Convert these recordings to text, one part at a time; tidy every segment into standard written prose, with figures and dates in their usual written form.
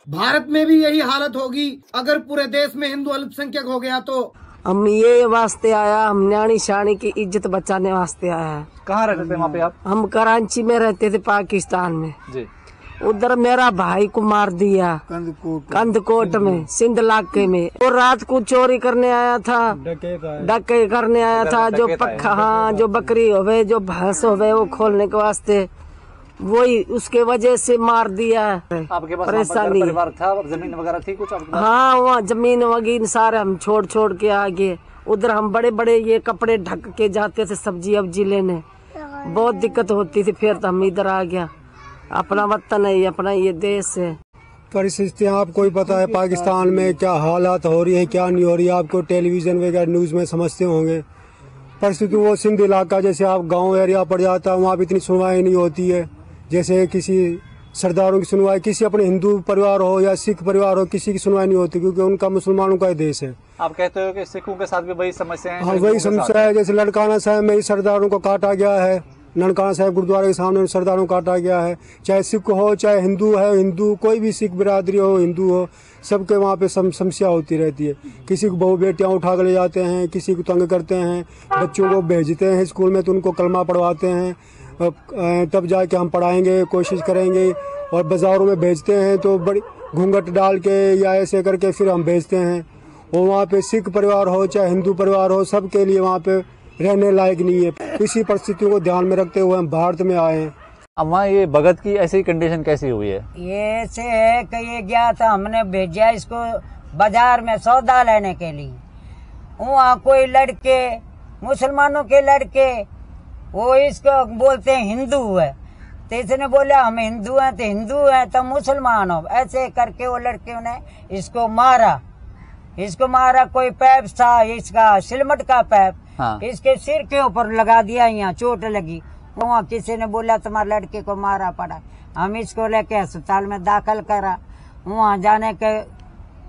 भारत में भी यही हालत होगी अगर पूरे देश में हिंदू अल्पसंख्यक हो गया तो। हम ये वास्ते आया, हम न्याणी शानी की इज्जत बचाने वास्ते आया है। कहाँ रहते थे वहाँ पे आप? हम कराची में रहते थे, पाकिस्तान में जी। उधर मेरा भाई को मार दिया कंदकोट में, सिंध इलाके में। और रात को चोरी करने आया था, डकैती करने आया था। जो पक्का, हाँ, जो बकरी होवे, जो भैंस होवे, वो खोलने के वास्ते, वही उसके वजह से मार दिया। आपके पास परेशानी, परिवार था, जमीन वगैरह थी कुछ आपके पास? हाँ, वहाँ जमीन वगैरह सारे हम छोड़ के आ गए। उधर हम बड़े बड़े ये कपड़े ढक के जाते थे सब्जी अब्जी लेने, बहुत दिक्कत होती थी। फिर तो हम इधर आ गया। अपना वतन है, अपना ये देश है। परिस्थितियाँ आपको ही पता है पाकिस्तान में क्या हालात हो रही है, क्या नहीं हो रही है। आपको टेलीविजन वगैरह न्यूज में समझते होंगे परिस्थिति। वो सिंध इलाका जैसे आप गांव एरिया पड़ जाता है, वहाँ भी इतनी सुनवाई नहीं होती है जैसे किसी सरदारों की सुनवाई, किसी अपने हिंदू परिवार हो या सिख परिवार हो, किसी की सुनवाई नहीं होती, क्योंकि उनका मुसलमानों का ही देश है। आप कहते हो कि सिखों के साथ भी वही समस्या है? हाँ, वही समस्या है। जैसे ननकाना साहब में ही सरदारों को काटा गया है, ननकाना साहब गुरुद्वारे के सामने सरदारों को काटा गया है। चाहे सिख हो, चाहे हिंदू है, हिंदू कोई भी सिख बिरादरी हो, हिंदू हो, सबके वहाँ पे समस्या होती रहती है। किसी को बहू बेटियाँ उठा कर ले जाते हैं, किसी को तंग करते हैं, बच्चों को भेजते हैं स्कूल में तो उनको कलमा पढ़वाते हैं, तब जाके हम पढ़ाएंगे, कोशिश करेंगे। और बाजारों में भेजते हैं तो बड़ी घूंघट डाल के या ऐसे करके फिर हम भेजते हैं। और वहाँ पे सिख परिवार हो चाहे हिंदू परिवार हो, सबके लिए वहाँ पे रहने लायक नहीं है। इसी परिस्थितियों को ध्यान में रखते हुए हम भारत में आए हैं। अम्मा, ये भगत की ऐसी कंडीशन कैसी हुई है? ये ऐसे है कि ये गया था, हमने भेजा इसको बाजार में सौदा लेने के लिए। वहाँ कोई लड़के, मुसलमानों के लड़के, वो इसको बोलते हैं हिंदू है, तो इसने बोला हम हिंदू हैं, तो हिंदू हैं तो मुसलमान हो। ऐसे करके वो लड़के ने इसको मारा। कोई पैप था इसका, सिलमट का पैप, हाँ। इसके सिर के ऊपर लगा दिया, यहाँ चोट लगी। वहाँ किसी ने बोला तुम्हारे लड़के को मारा पड़ा। हम इसको लेके अस्पताल में दाखिल करा। वहाँ जाने के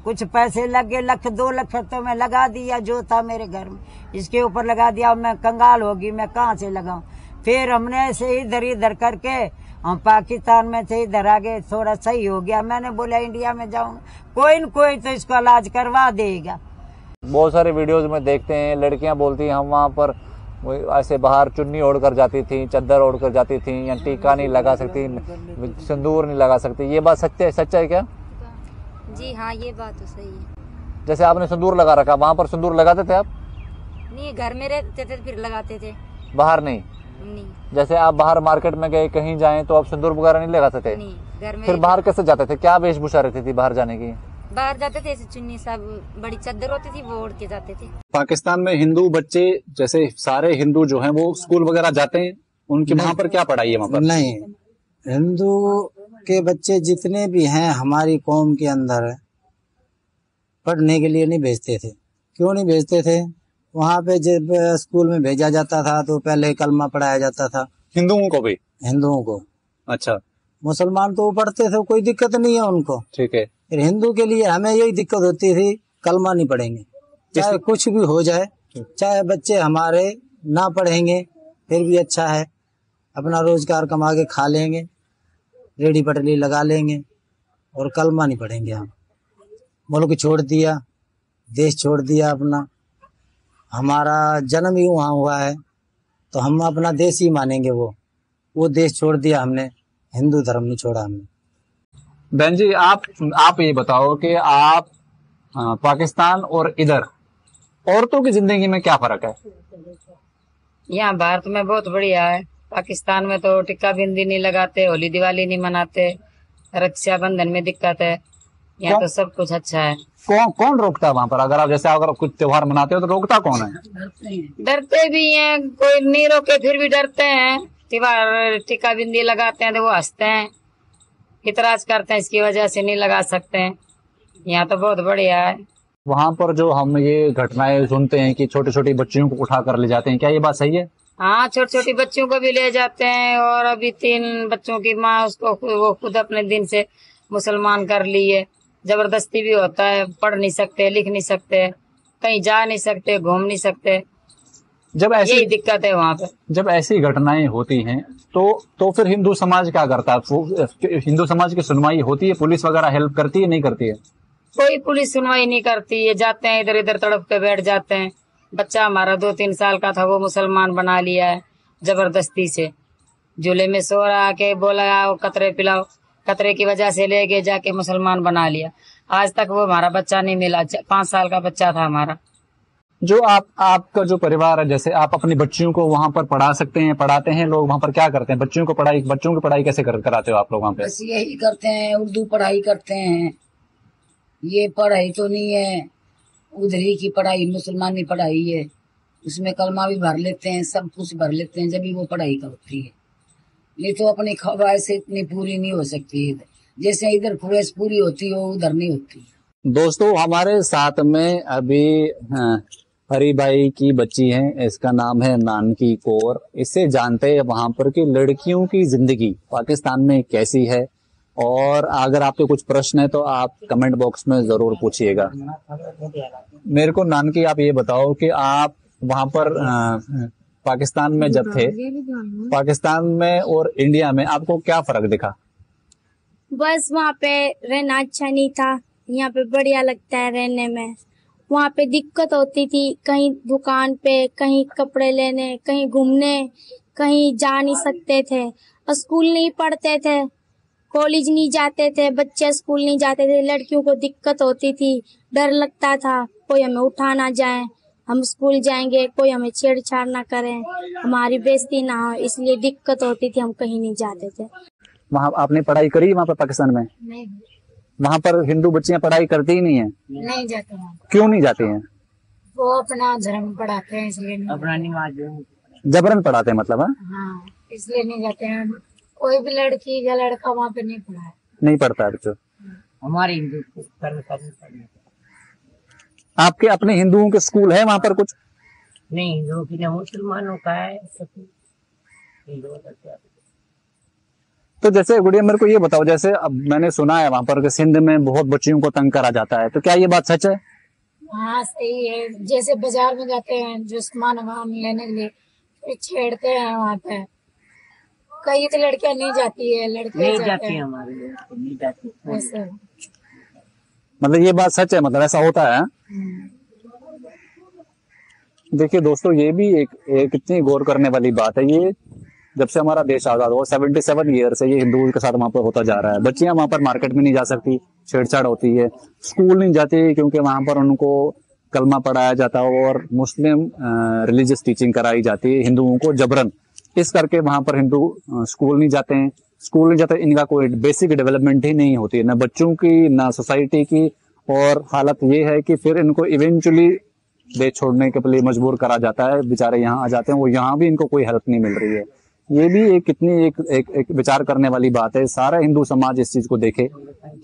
कुछ पैसे लगे, 1-2 लाख तो मैं लगा दिया, जो था मेरे घर में इसके ऊपर लगा दिया। मैं कंगाल होगी, मैं कहाँ से लगाऊं। फिर हमने ऐसे इधर करके हम पाकिस्तान में थे, इधर आ गए, थोड़ा सही हो गया। मैंने बोला इंडिया में जाऊंगा, कोई न कोई तो इसका इलाज करवा देगा। बहुत सारे वीडियोज में देखते हैं लड़कियां बोलती हैं हम वहाँ पर ऐसे बाहर चुन्नी ओढ़ कर जाती थी, चद्दर ओढ़ कर जाती थी, या टीका नहीं लगा सकती, सिंदूर नहीं लगा सकती। ये बात सच्चा है क्या? जी हाँ, ये बात तो सही है। जैसे आपने सिंदूर लगा रखा, वहाँ पर सिंदूर लगाते थे आप? नहीं, घर में रहते थे फिर लगाते थे, बाहर नहीं। जैसे आप बाहर मार्केट में गए, कहीं जाएं तो आप सिंदूर वगैरह नहीं लगाते थे? नहीं, घर में। फिर बाहर कैसे जाते थे? क्या वेशभूषा रहती थी बाहर जाने की? बाहर जाते थे चुन्नी सब, बड़ी चादर होती थी, वो ओढ़ के जाते थे। पाकिस्तान में हिंदू बच्चे, जैसे सारे हिंदू जो हैं वो स्कूल वगैरह जाते हैं, उनकी वहाँ पर क्या पढ़ाई है? वहाँ पर नहीं, हिंदू के बच्चे जितने भी हैं हमारी कौम के अंदर पढ़ने के लिए नहीं भेजते थे। क्यों नहीं भेजते थे? वहाँ पे जब स्कूल में भेजा जाता था तो पहले कलमा पढ़ाया जाता था। हिंदुओं को भी? हिंदुओं को। अच्छा। मुसलमान तो पढ़ते थे, कोई दिक्कत नहीं है उनको। ठीक है। फिर हिंदू के लिए हमें यही दिक्कत होती थी, कलमा नहीं पढ़ेंगे, चाहे कुछ भी हो जाए, चाहे बच्चे हमारे ना पढ़ेंगे फिर भी अच्छा है, अपना रोजगार कमा के खा लेंगे, रेडी पटरी लगा लेंगे, और कलमा नहीं पढ़ेंगे। हम मुल्क छोड़ दिया, देश छोड़ दिया अपना, हमारा जन्म ही वहाँ हुआ है तो हम अपना देश ही मानेंगे। वो देश छोड़ दिया हमने, हिंदू धर्म नहीं छोड़ा हमने। बहन जी, आप ये बताओ कि आप पाकिस्तान और इधर औरतों की जिंदगी में क्या फर्क है? यहाँ भारत में बहुत बढ़िया है। पाकिस्तान में तो टिक्का बिंदी नहीं लगाते, होली दिवाली नहीं मनाते, रक्षाबंधन में दिक्कत है। यहाँ तो सब कुछ अच्छा है। कौन रोकता है वहाँ पर? अगर कुछ त्योहार मनाते हो तो रोकता कौन है? डरते भी हैं, कोई नहीं रोके फिर भी डरते हैं। त्योहार टिक्का बिंदी लगाते हैं तो वो हंसते हैं, इतराज करते हैं, इसकी वजह से नहीं लगा सकते हैं। यहाँ तो बहुत बढ़िया है। वहाँ पर जो हम ये घटनाएं सुनते हैं कि छोटे छोटे बच्चियों को उठा कर ले जाते हैं, क्या ये बात सही है? हाँ, छोटी छोटी बच्चियों को भी ले जाते हैं, और अभी 3 बच्चों की माँ उसको वो खुद अपने दिन से मुसलमान कर ली है। जबरदस्ती भी होता है, पढ़ नहीं सकते, लिख नहीं सकते, कहीं जा नहीं सकते, घूम नहीं सकते। जब ऐसी यही दिक्कत है वहाँ पे। जब ऐसी घटनाएं होती हैं तो फिर हिंदू समाज क्या करता है? हिंदू समाज की सुनवाई होती है? पुलिस वगैरह हेल्प करती है, नहीं करती है? कोई पुलिस सुनवाई नहीं करती है, जाते हैं इधर इधर तड़प के बैठ जाते हैं। बच्चा हमारा 2-3 साल का था, वो मुसलमान बना लिया है जबरदस्ती से। झूले में सो रहा के बोला आओ कतरे पिलाओ, कतरे की वजह से ले गए जाके मुसलमान बना लिया। आज तक वो हमारा बच्चा नहीं मिला, 5 साल का बच्चा था हमारा। जो आपका जो परिवार है, जैसे आप अपनी बच्चियों को वहां पर पढ़ा सकते हैं, पढ़ाते हैं लोग वहां पर, क्या करते हैं? बच्चों की पढ़ाई कैसे कराते हो आप लोग वहाँ पे? बस यही करते हैं, उर्दू पढ़ाई करते हैं। ये पढ़ाई तो नहीं है, उधरी की पढ़ाई मुसलमानी पढ़ाई है, उसमें कलमा भी भर लेते हैं, सब कुछ भर लेते हैं, जब भी वो पढ़ाई करती है। नहीं तो अपनी ख्वाहिश इतनी पूरी नहीं हो सकती है, जैसे इधर ख्वाहिश पूरी होती है उधर नहीं होती। दोस्तों हमारे साथ में अभी हरी भाई की बच्ची है, इसका नाम है नानकी कौर। इससे जानते हैं वहां पर की लड़कियों की जिंदगी पाकिस्तान में कैसी है, और अगर आपके कुछ प्रश्न है तो आप कमेंट बॉक्स में जरूर पूछिएगा। मेरे को नानकी आप ये बताओ कि आप वहां पर पाकिस्तान में जब थे, पाकिस्तान में और इंडिया में आपको क्या फर्क दिखा? बस वहाँ पे रहना अच्छा नहीं था, यहाँ पे बढ़िया लगता है रहने में। वहाँ पे दिक्कत होती थी, कहीं दुकान पे, कहीं कपड़े लेने, कहीं घूमने, कहीं जा नहीं सकते थे। स्कूल नहीं पढ़ते थे, कॉलेज नहीं जाते थे, बच्चे स्कूल नहीं जाते थे। लड़कियों को दिक्कत होती थी, डर लगता था कोई हमें उठा ना जाए, हम स्कूल जाएंगे कोई हमें छेड़छाड़ ना करें, हमारी बेइज्जती ना हो, इसलिए दिक्कत होती थी, हम कहीं नहीं जाते थे। वहाँ आपने पढ़ाई करी वहाँ पर पाकिस्तान में? नहीं। वहाँ पर हिंदू बच्चियां पढ़ाई करती ही नहीं है? नहीं जाते हैं। क्यों नहीं जाती हैं? वो अपना धर्म पढ़ाते हैं, इसलिए नहीं। अपना नमाज जबरन पढ़ाते हैं मतलब? हाँ, इसलिए नहीं जाते हैं। कोई भी लड़की या लड़का वहाँ पे नहीं पढ़ा है, नहीं पढ़ता है बच्चों। हमारे हिंदू आपके अपने हिंदुओं के स्कूल है वहाँ पर कुछ? नहीं, हिंदुओं की मुसलमानों का है। तो जैसे गुड़िया मेरे को ये बताओ, जैसे अब मैंने सुना है वहाँ पर कि सिंध में बहुत बच्चियों को तंग करा जाता है, तो क्या ये बात सच है? हाँ सही है। जैसे बाजार में जाते हैं जो सामान लेने के लिए, फिर छेड़ते हैं वहाँ पे। कई तो लड़कियां नहीं जाती है, लड़के नहीं जाते हैं हमारे नहीं जाती ऐसे। मतलब ये बात सच है, मतलब ऐसा होता है? देखिए दोस्तों, ये भी एक कितनी गौर करने वाली बात है। ये जब से हमारा देश आजाद हुआ 77 ईयर से ये हिंदुओं के साथ वहां पर होता जा रहा है। बच्चियां वहां पर मार्केट में नहीं जा सकती, छेड़छाड़ होती है, स्कूल नहीं जाती क्योंकि वहां पर उनको कलमा पढ़ाया जाता है और मुस्लिम रिलीजियस टीचिंग कराई जाती है हिंदुओं को जबरन। इस करके वहां पर हिंदू स्कूल नहीं जाते हैं। स्कूल नहीं जाते, इनका कोई बेसिक डेवलपमेंट ही नहीं होती है, ना बच्चों की ना सोसाइटी की। और हालत ये है कि फिर इनको इवेंचुअली देश छोड़ने के लिए मजबूर करा जाता है। बेचारे यहाँ आ जाते हैं, वो यहाँ भी इनको कोई हेल्प नहीं मिल रही है। ये भी एक विचार करने वाली बात है। सारा हिंदू समाज इस चीज को देखे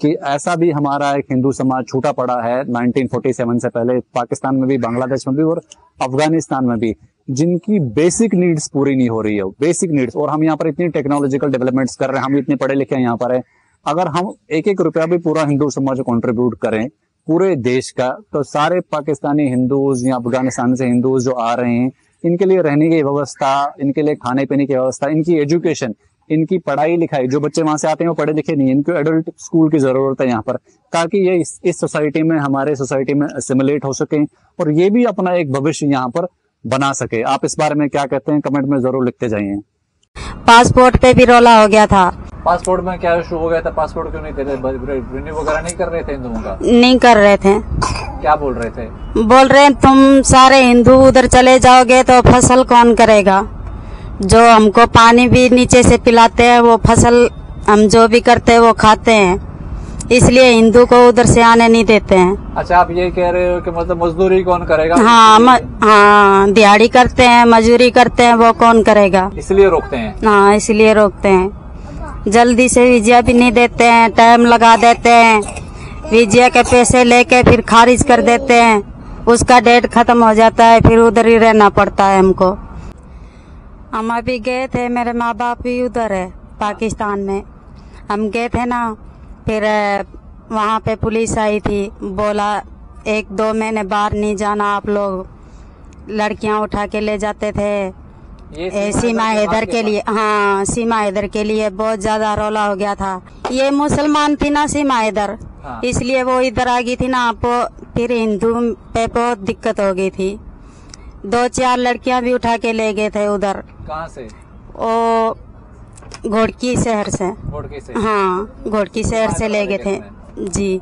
कि ऐसा भी हमारा एक हिंदू समाज छूटा पड़ा है 1947 से पहले, पाकिस्तान में भी, बांग्लादेश में भी और अफगानिस्तान में भी, जिनकी बेसिक नीड्स पूरी नहीं हो रही है, बेसिक नीड्स। और हम यहाँ पर इतनी टेक्नोलॉजिकल डेवलपमेंट्स कर रहे हैं, हम इतने पढ़े लिखे यहाँ पर है। अगर हम एक रुपया भी पूरा हिंदू समाज को कंट्रीब्यूट करें पूरे देश का, तो सारे पाकिस्तानी हिंदूज या अफगानिस्तान से हिंदूज जो आ रहे हैं, इनके लिए रहने की व्यवस्था, इनके लिए खाने पीने की व्यवस्था, इनकी एजुकेशन, इनकी पढ़ाई लिखाई, जो बच्चे वहां से आते हैं वो पढ़े लिखे नहीं है, इनको एडल्ट स्कूल की जरूरत है यहाँ पर, ताकि ये इस सोसाइटी में, हमारे सोसाइटी में असिमुलेट हो सके और ये भी अपना एक भविष्य यहाँ पर बना सके। आप इस बारे में क्या कहते हैं? कमेंट में जरूर लिखते जाइए। पासपोर्ट पे भी रौला हो गया था। पासपोर्ट में क्या इशू हो गया था? पासपोर्ट क्यों नहीं थे? रिन्यू वगैरह नहीं कर रहे थे हिंदुओं का? नहीं कर रहे थे। क्या बोल रहे थे? बोल रहे हैं तुम सारे हिंदू उधर चले जाओगे तो फसल कौन करेगा? जो हमको पानी भी नीचे से पिलाते हैं, वो फसल हम जो भी करते हैं वो खाते हैं, इसलिए हिंदू को उधर से आने नहीं देते हैं। अच्छा, आप ये कह रहे हो कि मतलब मजदूरी कौन करेगा? हाँ, दिहाड़ी करते हैं, मजदूरी करते हैं, वो कौन करेगा? इसलिए रोकते हैं। हाँ, इसलिए रोकते हैं। जल्दी से वीजा भी नहीं देते हैं, टाइम लगा देते हैं, वीजा के पैसे लेके फिर खारिज कर देते हैं, उसका डेट खत्म हो जाता है, फिर उधर ही रहना पड़ता है हमको। हम अभी गए थे, मेरे माँ बाप भी उधर है पाकिस्तान में। हम गए थे ना, फिर वहाँ पे पुलिस आई थी, बोला 1-2 महीने बाहर नहीं जाना आप लोग। लड़कियाँ उठा के ले जाते थे, सीमा हैदर के लिए, हाँ सीमा हैदर के लिए बहुत ज्यादा रौला हो गया था। ये मुसलमान थी ना सीमा हैदर, इसलिए वो इधर आ गई थी ना, फिर हिंदू पे बहुत दिक्कत हो गई थी। 2-4 लड़कियां भी उठा के ले गए थे उधर। कहाँ से? वो घोड़की शहर से। हाँ घोड़की शहर से ले गए थे जी।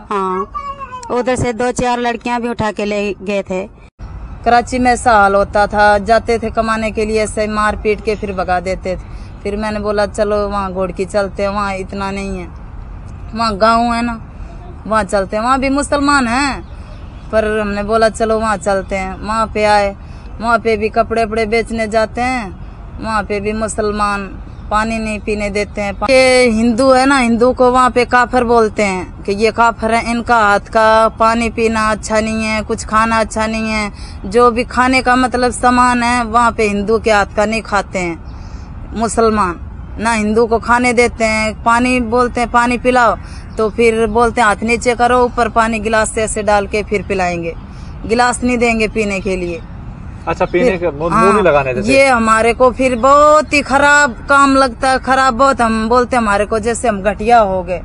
हाँ उधर से 2-4 लड़कियां भी उठा के ले गए थे। कराची में ऐसा हाल होता था, जाते थे कमाने के लिए, ऐसे मार पीट के फिर भगा देते थे। फिर मैंने बोला चलो वहाँ घोड़की चलते हैं, वहाँ इतना नहीं है, वहाँ गांव है ना, वहाँ चलते हैं। वहाँ भी मुसलमान हैं, पर हमने बोला चलो वहाँ चलते हैं। वहाँ पे आए, वहाँ पे भी कपड़े वपड़े बेचने जाते हैं, वहाँ पे भी मुसलमान पानी नहीं पीने देते हैं। ये हिंदू है ना, हिंदू को वहाँ पे काफिर बोलते हैं कि ये काफिर है, इनका हाथ का पानी पीना अच्छा नहीं है, कुछ खाना अच्छा नहीं है। जो भी खाने का मतलब सामान है वहाँ पे हिंदू के हाथ का नहीं खाते हैं मुसलमान, ना हिंदू को खाने देते हैं। पानी बोलते हैं पानी पिलाओ, तो फिर बोलते हैं हाथ नीचे करो, ऊपर पानी गिलास से ऐसे डाल के फिर पिलाएंगे, गिलास नहीं देंगे पीने के लिए। अच्छा, पीने के मुंह नहीं लगाने देते। ये हमारे को फिर बहुत ही खराब काम लगता है, खराब बहुत। हम बोलते हैं हमारे को जैसे हम घटिया हो गए,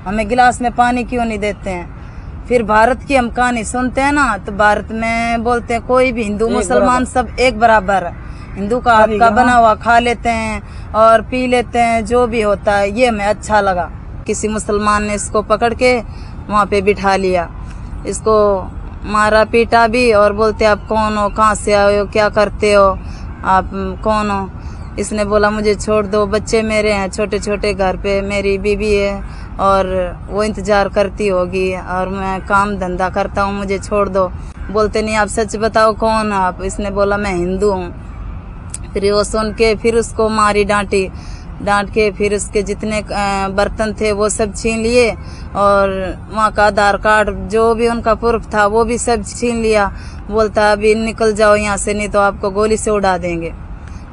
हमें गिलास में पानी क्यों नहीं देते हैं। फिर भारत की हम कहानी सुनते हैं ना, तो भारत में बोलते हैं कोई भी हिंदू मुसलमान सब एक बराबर है, हिंदू का हाथ का बना हुआ खा लेते हैं और पी लेते हैं, जो भी होता है। ये हमें अच्छा लगा। किसी मुसलमान ने इसको पकड़ के वहाँ पे बिठा लिया, इसको मारा पीटा भी, और बोलते आप कौन हो, कहाँ से आए हो, क्या करते हो, आप कौन हो। इसने बोला मुझे छोड़ दो, बच्चे मेरे हैं छोटे छोटे, घर पे मेरी बीवी है और वो इंतजार करती होगी, और मैं काम धंधा करता हूँ, मुझे छोड़ दो। बोलते नहीं आप सच बताओ कौन आप। इसने बोला मैं हिंदू हूँ। फिर वो सुन के फिर उसको मारी, डांट के फिर उसके जितने बर्तन थे वो सब छीन लिए, और वहाँ का आधार कार्ड जो भी उनका प्रूफ था वो भी सब छीन लिया। बोलता अभी निकल जाओ यहाँ से, नहीं तो आपको गोली से उड़ा देंगे।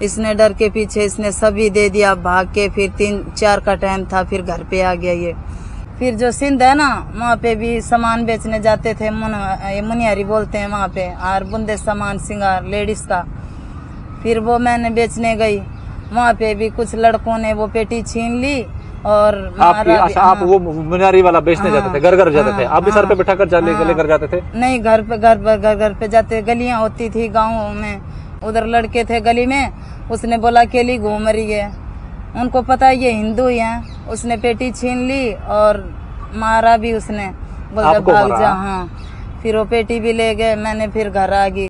इसने डर के पीछे इसने सभी दे दिया, भाग के। फिर 3-4 का टाइम था, फिर घर पे आ गया ये। फिर जो सिंध है ना, वहाँ पे भी सामान बेचने जाते थे, मुनियारी बोलते हैं वहाँ पे, और बुंदे सामान सिंगार लेडीज का। फिर वो मैंने बेचने गई, वहाँ पे भी कुछ लड़कों ने वो पेटी छीन ली और अच्छा, आप वो मुनियारी वाला बेचने जाते थे, घर घर जाते थे? आप भी सर पे बिठा कर लेकर जाते थे? नहीं, घर पे जाते। गलियां होती थी गाँव में, उधर लड़के थे गली में। उसने बोला अकेली घूम रही है, उनको पता ये हिंदू ही हैं। उसने पेटी छीन ली और मारा भी उसने, बोलते भाग जा। हाँ, फिर वो पेटी भी ले गए, मैंने फिर घर आ गई।